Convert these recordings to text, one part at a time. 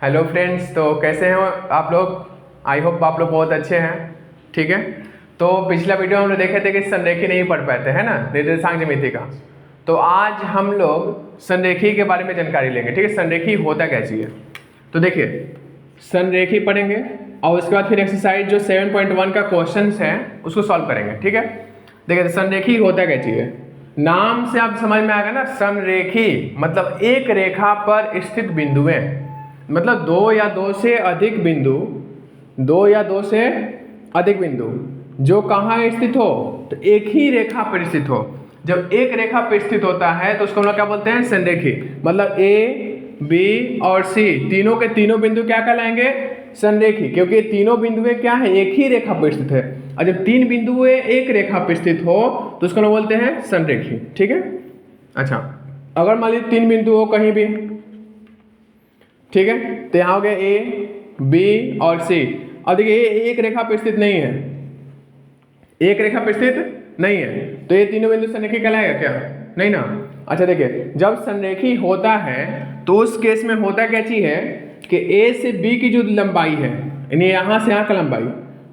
Hello friends, तो कैसे हैं आप लोग। आई होप आप लोग बहुत अच्छे हैं। ठीक है, तो पिछला वीडियो हम लोग देखे थे कि संरेखी नहीं पढ़ पाए थे, है ना, निर्देशांक ज्यामिति का। तो आज हम लोग संरेखी के बारे में जानकारी लेंगे। ठीक है, संरेखी होता क्या चीज़ है। तो देखिए, संरेखी पढ़ेंगे और उसके बाद फिर एक्सरसाइज जो 7.1 का क्वेश्चन है उसको सॉल्व करेंगे। ठीक है, देखिए संरेखी होता क्या चीज़ है। नाम से आप समझ में आएगा ना, संरेखी मतलब एक रेखा पर स्थित बिंदुएं, मतलब दो या दो से अधिक बिंदु जो कहाँ स्थित हो, तो एक ही रेखा पर स्थित हो। जब एक रेखा पर स्थित होता है तो उसको हम लोग क्या बोलते हैं, संरेखी। मतलब ए बी और सी तीनों के तीनों बिंदु क्या कहलाएंगे, संरेखी, क्योंकि तीनों बिंदुएं क्या है, एक ही रेखा पर स्थित है। और जब तीन बिंदुएं एक रेखा पर स्थित हो तो उसको हम बोलते हैं संरेखी। ठीक है, अच्छा, अगर मान लीजिए तीन बिंदु हो कहीं भी, ठीक है, तो यहाँ हो गया ए बी और सी। अब देखिए ये एक रेखा पर स्थित नहीं है, एक रेखा पर स्थित नहीं है, तो ये तीनों बिंदु संरेखी कहलाएगा क्या, नहीं ना। अच्छा देखिए, जब संरेखी होता है तो उस केस में होता क्या चीज है कि ए से बी की जो लंबाई है, यानी यहाँ से यहाँ का लंबाई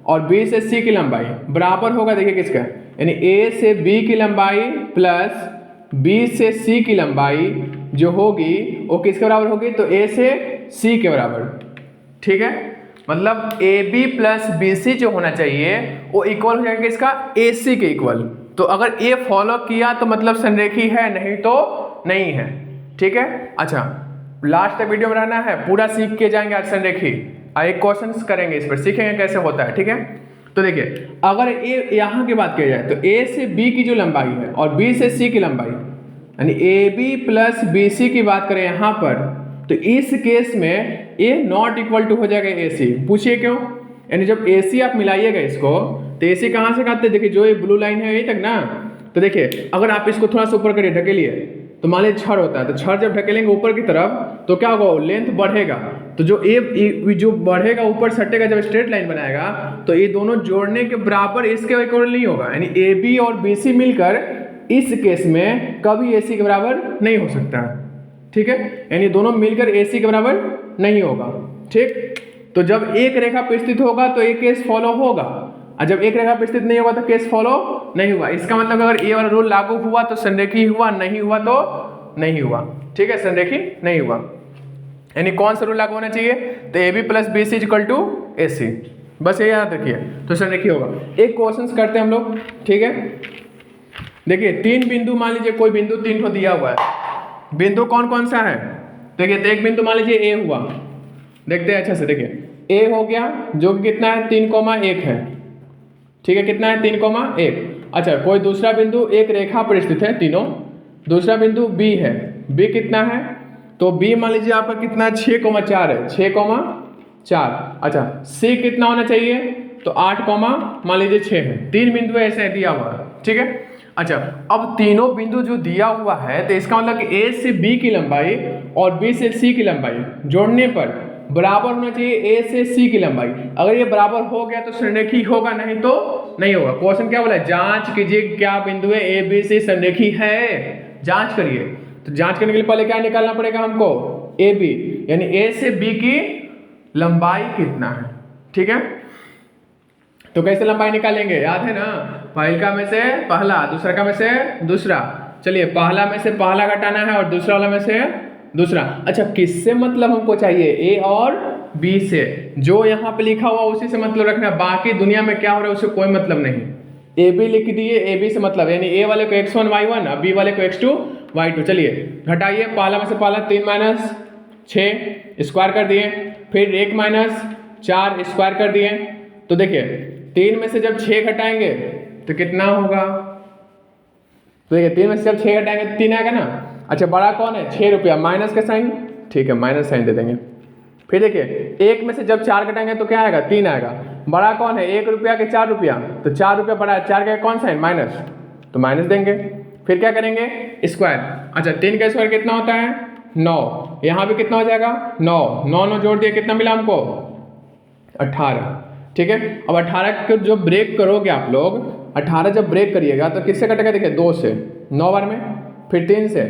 और बी से सी की लंबाई बराबर होगा। देखिए किसका, यानी ए से बी की लंबाई प्लस बी से सी की लंबाई जो होगी वो किसके बराबर होगी, तो ए से सी के बराबर। ठीक है, मतलब A B plus B C जो होना चाहिए वो इक्वल हो जाएगा किसका, ए सी के इक्वल। तो अगर ए फॉलो किया तो मतलब संरेखी है, नहीं तो नहीं है। ठीक है, अच्छा लास्ट तक वीडियो में रहना है, पूरा सीख के जाएंगे आज संरेखी। एक क्वेश्चन करेंगे इस पर, सीखेंगे कैसे होता है। ठीक है, तो देखिए अगर ए यहाँ की बात की जाए तो ए से बी की जो लंबाई है और बी से सी की लंबाई, यानी A B plus B C की बात करें यहाँ पर, तो इस केस में ए नॉट इक्वल टू हो जाएगा ए सी। पूछिए क्यों, यानी जब ए सी आप मिलाइएगा इसको तो ए सी कहाँ से काटते हैं, देखिए जो ये ब्लू लाइन है यही तक ना। तो देखिए अगर आप इसको थोड़ा सा ऊपर करिए, ढकेलिए, तो मान लीजिए छड़ होता है, तो छड़ जब ढकेलेंगे ऊपर की तरफ तो क्या होगा, लेंथ बढ़ेगा। तो जो ए जो बढ़ेगा ऊपर सटेगा, जब स्ट्रेट लाइन बनाएगा तो ये दोनों जोड़ने के बराबर इसके इक्वल नहीं होगा। यानी ए बी और बी सी मिलकर इस केस में कभी ए सी के बराबर नहीं हो सकता है। ठीक है, यानी दोनों मिलकर ए सी के बराबर नहीं होगा। ठीक, तो जब एक रेखा पर स्थित होगा तो एक केस फॉलो होगा, और जब एक रेखा पर स्थित नहीं होगा तो केस फॉलो नहीं हुआ। इसका मतलब अगर ये वाला रूल लागू हुआ तो संरेखी हुआ, नहीं हुआ तो नहीं हुआ। ठीक है, संरेखी नहीं हुआ। यानी कौन सा रूल लागू होना चाहिए, तो A B plus B C equal to A C, बस ये याद रखिए, तो संरेखी होगा। एक क्वेश्चन करते हैं हम लोग। ठीक है, देखिए तीन बिंदु, मान लीजिए कोई बिंदु तीन को दिया हुआ है, बिंदु कौन कौन सा है, देखिए तो एक बिंदु मान लीजिए ए हुआ, देखते हैं अच्छा से। देखिए ए हो गया जो कि कितना है, 3,1 है। ठीक है, कितना है, 3,1। अच्छा कोई दूसरा बिंदु एक रेखा पर स्थित है तीनों, दूसरा बिंदु बी है, बी कितना है, तो बी मान लीजिए आपका कितना है, 6,4 है, 6,4। अच्छा सी कितना होना चाहिए, तो 8, मान लीजिए 6 है। तीन बिंदु ऐसे दिया हुआ है। ठीक है, अच्छा अब तीनों बिंदु जो दिया हुआ है तो इसका मतलब कि ए से बी की लंबाई और बी से सी की लंबाई जोड़ने पर बराबर होना चाहिए ए से सी की लंबाई। अगर ये बराबर हो गया तो संरेखी होगा, नहीं तो नहीं होगा। क्वेश्चन क्या बोला है, जांच कीजिए क्या बिंदु है ए बी सी संरेखी है, जांच करिए। तो जांच करने के लिए पहले क्या निकालना पड़ेगा हमको, ए बी, यानी ए से बी की लंबाई कितना है। ठीक है, तो कैसे लंबाई निकालेंगे, याद है ना, पहला में से पहला, दूसरा का में से दूसरा। चलिए पहला में से पहला घटाना है और दूसरा वाला में से दूसरा। अच्छा किससे मतलब हमको चाहिए, ए और बी से, जो यहाँ पे लिखा हुआ उसी से मतलब रखना, बाकी दुनिया में क्या हो रहा है उससे कोई मतलब नहीं। ए बी लिख दिए, ए बी से मतलब, यानी ए वाले को x1 y1 और बी वाले को x2 y2। चलिए घटाइए, पहला में से पहला 3 माइनस 6 स्क्वायर कर दिए, फिर 1 माइनस 4 स्क्वायर कर दिए। तो देखिए 3 में से जब 6 घटाएंगे तो कितना होगा, तो देखिए 3 में से जब 6 घटाएंगे तो 3 आएगा ना। अच्छा बड़ा कौन है, 6 रुपया, माइनस का साइन, ठीक है माइनस साइन दे देंगे। फिर देखिए 1 में से जब 4 घटाएंगे तो क्या आएगा, 3 आएगा। बड़ा कौन है, 1 रुपया के 4 रुपया, तो 4 रुपया बड़ा है, 4 का कौन साइन, माइनस, तो माइनस देंगे। फिर क्या करेंगे, स्क्वायर। अच्छा 3 का स्क्वायर कितना होता है, 9, यहाँ भी कितना हो जाएगा, 9, 9 जोड़ दिए, कितना मिला हमको, 18। ठीक है, अब 18 को जो ब्रेक करोगे आप लोग, 18 जब ब्रेक करिएगा तो किससे कटेगा, देखिए 2 से, 9 बार में, फिर 3 से,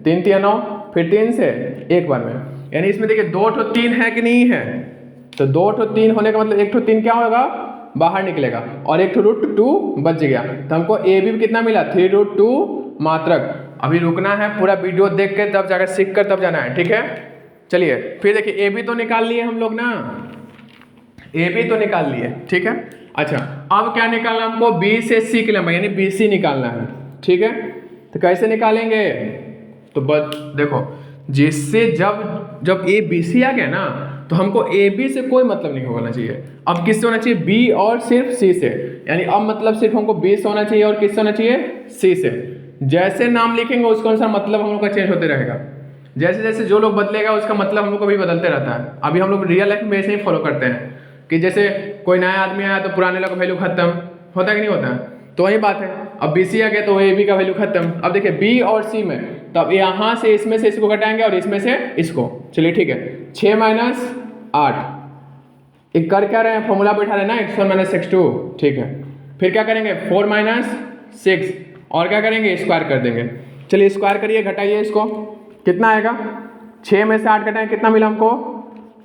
3 3 9, फिर 3 से 1 बार में। यानी इसमें देखिए 2 ठो 3 है कि नहीं है, तो 2 ठो 3 होने का मतलब 1 ठो 3 क्या होगा, बाहर निकलेगा और 1 ठो √2 बच गया। तो हमको ए बी कितना मिला, 3√2 मात्रक। अभी रुकना है, पूरा वीडियो देख के तब जाकर सीख कर तब जाना है, ठीक है। चलिए फिर देखिए ए बी तो निकाल लिए हम लोग ना, ए बी तो निकाल लिए, ठीक है। अच्छा अब क्या निकालना हमको, बी से सी की लंबाई यानी बी सी निकालना है, ठीक है। तो कैसे निकालेंगे, तो बस देखो जिससे जब ए बी सी आ गया ना तो हमको ए बी से कोई मतलब नहीं होना चाहिए, अब किससे होना चाहिए, बी और सिर्फ सी से। यानी अब मतलब सिर्फ हमको बी से होना चाहिए और किससे होना चाहिए, सी से। जैसे नाम लिखेंगे उसके अनुसार मतलब हम लोग का चेंज होते रहेगा, जैसे जैसे जो लोग बदलेगा उसका मतलब हम लोग को भी बदलते रहता है। अभी हम लोग रियल लाइफ में ऐसे ही फॉलो करते हैं कि जैसे कोई नया आदमी आया तो पुराने लोग का वैल्यू खत्म होता है कि नहीं होता है, तो वही बात है। अब बी सी आ गया तो ए बी का वैल्यू खत्म। अब देखिए बी और सी में, तब यहाँ से इसमें से इसको घटाएंगे और इसमें से इसको, चलिए ठीक है। 6 - 8 एक कर क्या रहे हैं, फॉर्मूला बैठा रहे ना, x1 - x2, ठीक है। फिर क्या करेंगे 4 - 6 और क्या करेंगे, स्क्वायर कर देंगे। चलिए स्क्वायर करिए, घटाइए इसको, कितना आएगा, 6 में से 8 घटाएं कितना मिला हमको,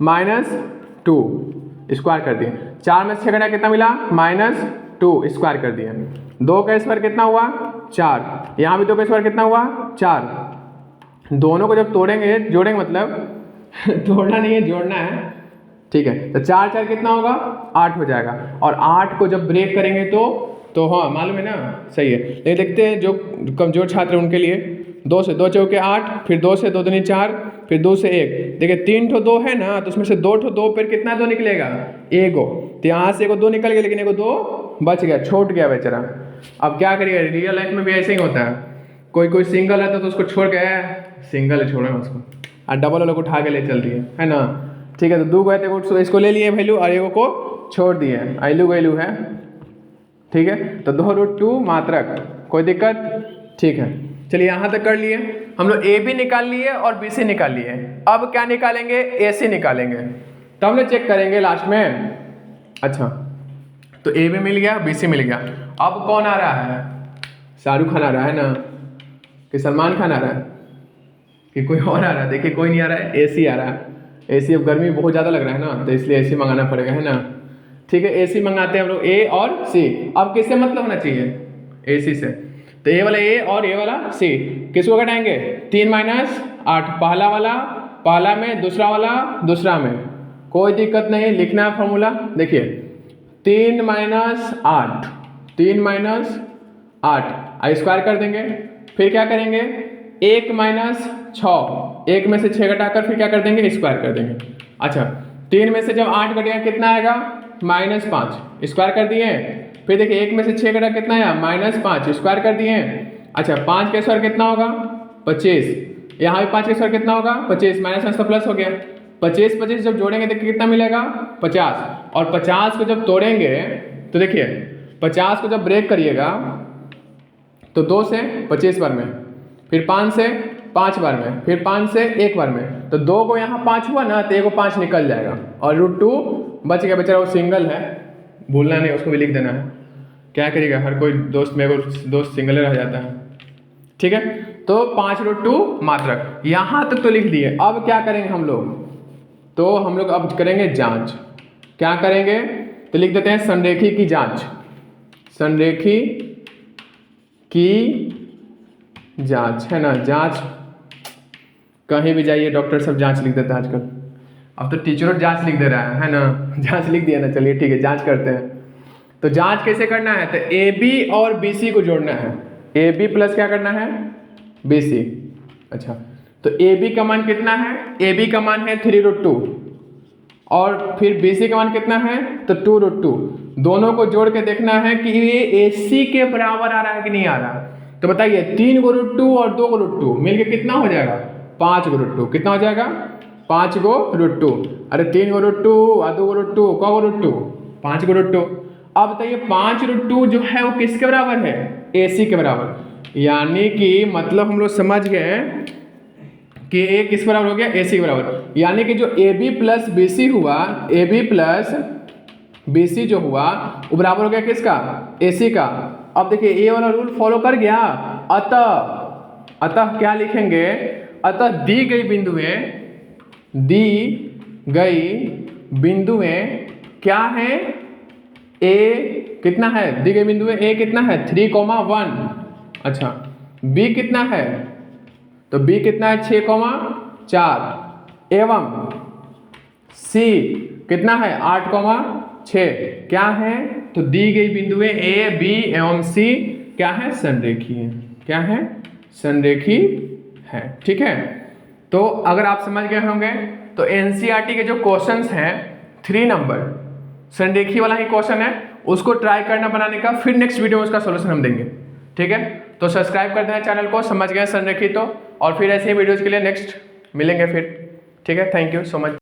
-2, स्क्वायर कर दिए। 4 में से 6 घटाएं कितना मिला, -2, स्क्वायर कर दिए। 2 का स्क्वायर कितना हुआ, 4, यहाँ भी 2 का स्क्वायर कितना हुआ, 4। दोनों को जब तोड़ेंगे, जोड़ेंगे मतलब तोड़ना नहीं है, जोड़ना है, ठीक है। तो 4 4 कितना होगा, 8 हो जाएगा। और 8 को जब ब्रेक करेंगे तो हाँ मालूम है ना, सही है। लेकिन देखते हैं जो कमजोर छात्र हैं उनके लिए, 2 से 2 चौके 8, फिर 2 से 2 दूनी 4, फिर 2 से 1। देखिए 3 ठो 2 है ना, तो उसमें से 2 ठो 2 पर कितना 2 निकलेगा, एगो। तो यहाँ से एगो 2 निकल गया, लेकिन एगो 2 बच गया, छूट गया बेचारा। अब क्या करिएगा, रियल लाइफ में भी ऐसे ही होता है, कोई सिंगल रहता तो उसको छोड़ के, सिंगल है छोड़ो ना उसको, और डबल वाले को उठा के ले चल दिए, है ना, ठीक है। तो 2 गए थे, इसको ले लिए वैल्यू और एगो को छोड़ दिए, आइलू वैल्यू है, ठीक है। तो 2√2 मात्रक, कोई दिक्कत, ठीक है। चलिए यहाँ तक कर लिए हम लोग, ए बी निकाल लिए और बी सी निकाल लिए। अब क्या निकालेंगे, ए सी निकालेंगे, तब हम लोग चेक करेंगे लास्ट में। अच्छा तो ए बी मिल गया, बी सी मिल गया। अब कौन आ रहा है, शाहरुख खान आ रहा है ना, कि सलमान खान आ रहा है, कि कोई और आ रहा है, देखिए कोई नहीं आ रहा है, ए सी आ रहा है। ए सी, अब गर्मी बहुत ज़्यादा लग रहा है ना, तो इसलिए ए सी मंगाना पड़ेगा, है ना, ठीक है। ए सी मंगाते हैं हम लोग, ए और सी। अब किससे मतलब होना चाहिए, ए सी से। तो ए वाला ए और ए वाला सी, किसको घटाएंगे, 3 - 8, पहला वाला पहला में, दूसरा वाला दूसरा में, कोई दिक्कत नहीं, लिखना है फॉर्मूला। देखिए 3 - 8, 3 - 8 स्क्वायर कर देंगे। फिर क्या करेंगे, 1 - 6, 1 में से 6 घटाकर फिर क्या कर देंगे, स्क्वायर कर देंगे। अच्छा 3 में से जब 8 घटेगा कितना आएगा, -5, स्क्वायर कर दिए। फिर देखिए 1 में से 6 घटा कितना आया, -5, स्क्वायर कर दिए। अच्छा 5 का स्क्वायर कितना होगा, 25, यहाँ भी 5 का स्क्वायर कितना होगा, 25, -5 तो प्लस हो गया। 25 25 जब जोड़ेंगे देखिए कितना मिलेगा, 50। और 50 को जब तोड़ेंगे तो देखिए 50 को जब ब्रेक करिएगा तो 2 से 25 बार में, फिर 5 से 5 बार में, फिर 5 से 1 बार में, तो 2 को यहाँ 5 हुआ ना, तो एगो 5 निकल जाएगा और √2 बच गया बेचारा, वो सिंगल है, भूलना नहीं, उसको भी लिख देना है। क्या करिएगा, हर कोई दोस्त में एगो दोस्त सिंगल रह जाता है, ठीक है। तो 5√2 मात्रक, यहाँ तक तो लिख दिए। अब क्या करेंगे हम लोग, तो हम लोग अब करेंगे जांच। क्या करेंगे, तो लिख देते हैं संरेखी की जांच, संरेखी की जांच, है ना। जांच कहीं भी जाइए डॉक्टर सब जांच लिख देते हैं आजकल, अब तो टीचरों जांच लिख दे रहा है ना, जांच लिख दिया ना, चलिए ठीक है, जांच करते हैं। तो जांच कैसे करना है, तो ए बी और बी सी को जोड़ना है, ए बी प्लस क्या करना है, बी सी। अच्छा तो ए बी का मान कितना है, ए बी का मान है 3√2 और फिर बी सी का मान कितना है, तो 2√2। दोनों को जोड़ के देखना है कि ये ए सी के बराबर आ रहा है कि नहीं आ रहा। तो बताइए 3 को √2 और 2 को √2 मिलके कितना हो जाएगा, 5 को √2, कितना हो जाएगा, 5 को √2। अरे 3 को √2 और 2 को √2, कौ को √2, 5 को √2। अब बताइए 5√2 जो है वो किसके बराबर है, ए सी के बराबर। यानी कि मतलब हम लोग समझ गए कि ए किस बराबर हो गया, ए सी के बराबर। यानी कि जो A B plus B C हुआ, A B plus B C जो हुआ वो बराबर हो गया किसका, ए सी का। अब देखिए ए वाला रूल फॉलो कर गया। अतः क्या लिखेंगे, अतः दी गई बिंदुएं दी गई बिंदुएं क्या है? ए कितना है? दी गई बिंदु ए कितना है? 3,1। अच्छा, बी कितना है? तो बी कितना है? 6,4। एवं सी कितना है? 8,6। क्या है? तो दी गई बिंदुएं ए बी एवं सी क्या है? संरेखीय। क्या है? संरेखी है। ठीक है, तो अगर आप समझ गए होंगे तो एनसीईआरटी के जो क्वेश्चंस हैं 3 नंबर संरेखी वाला ही क्वेश्चन है, उसको ट्राई करना बनाने का, फिर नेक्स्ट वीडियो में उसका सोल्यूशन हम देंगे। ठीक है, तो सब्सक्राइब कर देना चैनल को, समझ गए संरेखी तो, और फिर ऐसे ही वीडियोज़ के लिए नेक्स्ट मिलेंगे फिर। ठीक है, थैंक यू सो मच।